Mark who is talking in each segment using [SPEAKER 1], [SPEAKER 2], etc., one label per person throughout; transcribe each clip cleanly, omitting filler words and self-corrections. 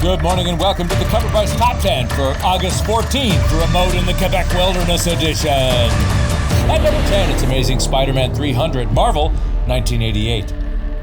[SPEAKER 1] Good morning and welcome to the Cover Price Top 10 for August 14th, remote in the Quebec Wilderness Edition. At number 10, it's Amazing Spider-Man 300, Marvel, 1988.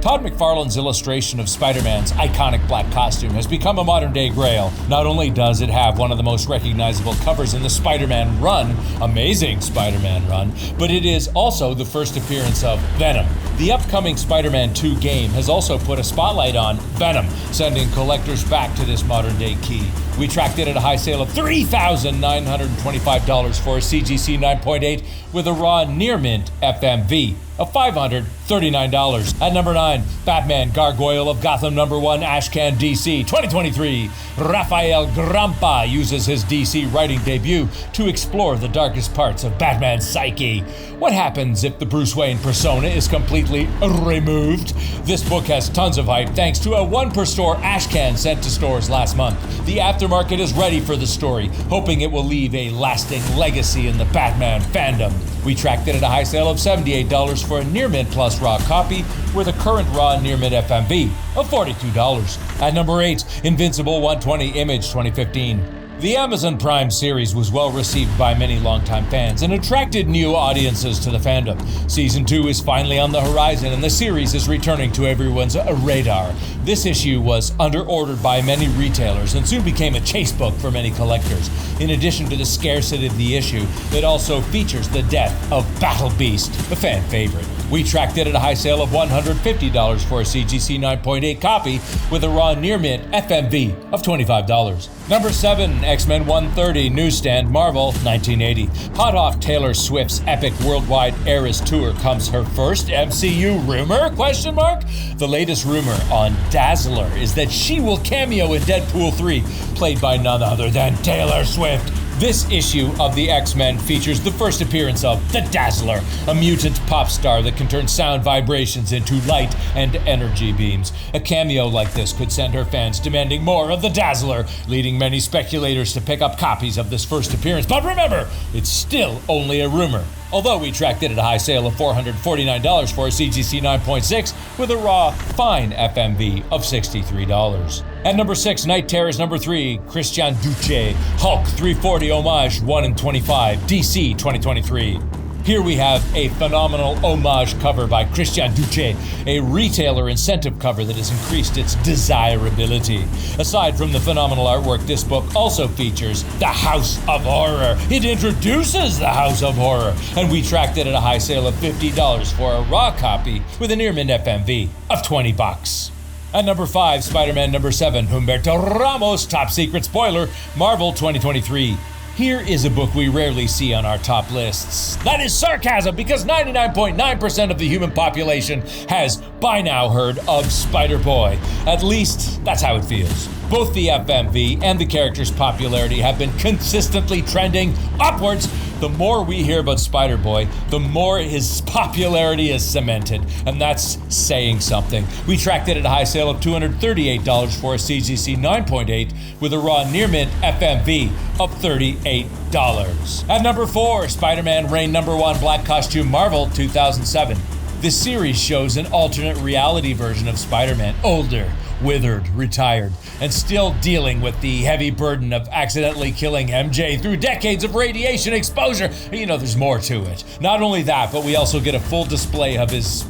[SPEAKER 1] Todd McFarlane's illustration of Spider-Man's iconic black costume has become a modern-day grail. Not only does it have one of the most recognizable covers in the Spider-Man run, Amazing Spider-Man run, but it is also the first appearance of Venom. The upcoming Spider-Man 2 game has also put a spotlight on Venom, sending collectors back to this modern-day key. We tracked it at a high sale of $3,925 for a CGC 9.8 with a raw near-mint FMV of $539. At number 9, Batman Gargoyle of Gotham #1 Ashcan DC 2023. Rafael Grampa uses his DC writing debut to explore the darkest parts of Batman's psyche. What happens if the Bruce Wayne persona is completely removed? This book has tons of hype thanks to a 1 per store Ashcan sent to stores last month. The aftermarket is ready for the story, hoping it will leave a lasting legacy in the Batman fandom. We tracked it at a high sale of $78 for a near mint plus raw copy with a current raw near mint FMV of $42. At number 8, Invincible 120 Image 2015. The Amazon Prime series was well received by many longtime fans and attracted new audiences to the fandom. Season 2 is finally on the horizon and the series is returning to everyone's radar. This issue was under-ordered by many retailers and soon became a chase book for many collectors. In addition to the scarcity of the issue, it also features the death of Battle Beast, a fan favorite. We tracked it at a high sale of $150 for a CGC 9.8 copy with a raw near mint FMV of $25. Number 7, X-Men 130 Newsstand Marvel 1980. Hot off Taylor Swift's epic worldwide Eras tour comes her first MCU rumor? The latest rumor on Dazzler is that she will cameo in Deadpool 3, played by none other than Taylor Swift. This issue of the X-Men features the first appearance of the Dazzler, a mutant pop star that can turn sound vibrations into light and energy beams. A cameo like this could send her fans demanding more of the Dazzler, leading many speculators to pick up copies of this first appearance. But remember, it's still only a rumor. Although we tracked it at a high sale of $449 for a CGC 9.6 with a raw fine FMV of $63. At number 6, Night Terrors #3, Christian Duce, Hulk 340 Homage 1 in 25, DC 2023. Here we have a phenomenal homage cover by Christian Duce, a retailer incentive cover that has increased its desirability. Aside from the phenomenal artwork, this book also features the House of Horror. It introduces the House of Horror, and we tracked it at a high sale of $50 for a raw copy with a near mint FMV of $20. At number 5, Spider-Man #7, Humberto Ramos, Top Secret Spoiler, Marvel 2023. Here is a book we rarely see on our top lists. That is sarcasm, because 99.9% of the human population has by now heard of Spider-Boy. At least, that's how it feels. Both the FMV and the character's popularity have been consistently trending upwards. The more we hear about Spider-Boy, the more his popularity is cemented, and that's saying something. We tracked it at a high sale of $238 for a CGC 9.8 with a raw near mint FMV of $38. At number 4, Spider-Man Reign #1 Black Costume Marvel 2007. This series shows an alternate reality version of Spider-Man, older, withered, retired, and still dealing with the heavy burden of accidentally killing MJ through decades of radiation exposure. You know, there's more to it. Not only that, but we also get a full display of his,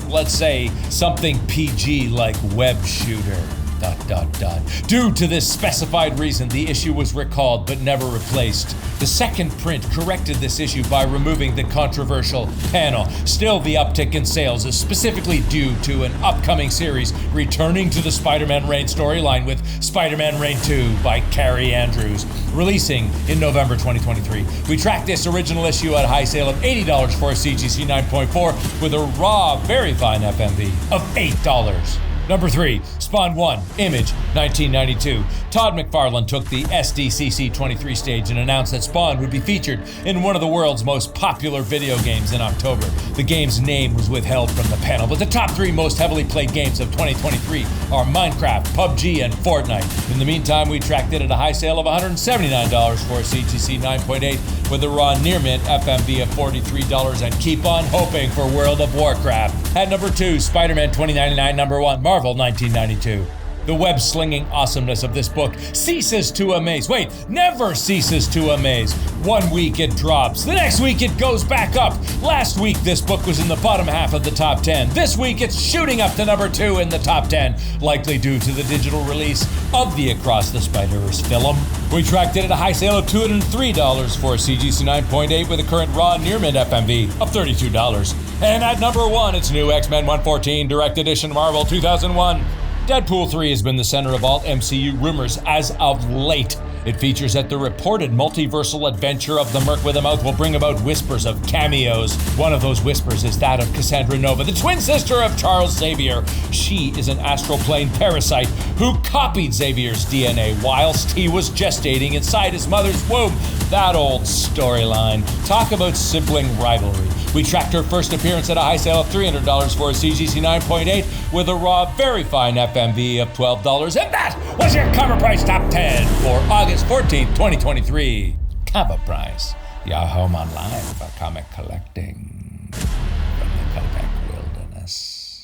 [SPEAKER 1] let's say, something PG like web shooter. ... Due to this specified reason, the issue was recalled but never replaced. The second print corrected this issue by removing the controversial panel. Still, the uptick in sales is specifically due to an upcoming series returning to the Spider-Man Reign storyline with Spider-Man Reign 2 by Carrie Andrews, releasing in November 2023. We tracked this original issue at a high sale of $80 for a CGC 9.4 with a raw, very fine FMV of $8. Number 3, Spawn 1, Image, 1992. Todd McFarlane took the SDCC 23 stage and announced that Spawn would be featured in one of the world's most popular video games in October. The game's name was withheld from the panel, but the top 3 most heavily played games of 2023 are Minecraft, PUBG, and Fortnite. In the meantime, we tracked it at a high sale of $179 for a CGC 9.8 with a raw near mint FMV of $43, and keep on hoping for World of Warcraft. At number 2, Spider-Man 2099 #1, Marvel 1992. The web-slinging awesomeness of this book ceases to amaze. Wait, never ceases to amaze. 1 week it drops. The next week it goes back up. Last week this book was in the bottom half of the top 10. This week it's shooting up to number 2 in the top 10, likely due to the digital release of the Across the Spider-Verse film. We tracked it at a high sale of $203 for CGC 9.8 with a current raw near mint FMV of $32. And at number 1, it's new X-Men 114 Direct Edition Marvel 2001. Deadpool 3 has been the center of all MCU rumors as of late. It features that the reported multiversal adventure of the Merc with a Mouth will bring about whispers of cameos. One of those whispers is that of Cassandra Nova, the twin sister of Charles Xavier. She is an astral plane parasite who copied Xavier's DNA whilst he was gestating inside his mother's womb. That old storyline. Talk about sibling rivalry. We tracked her first appearance at a high sale of $300 for a CGC 9.8 with a raw, very fine FMV of $12. And that was your Cover Price Top 10 for August 14th, 2023. Cover Price, your home online for comic collecting. From the Comeback World.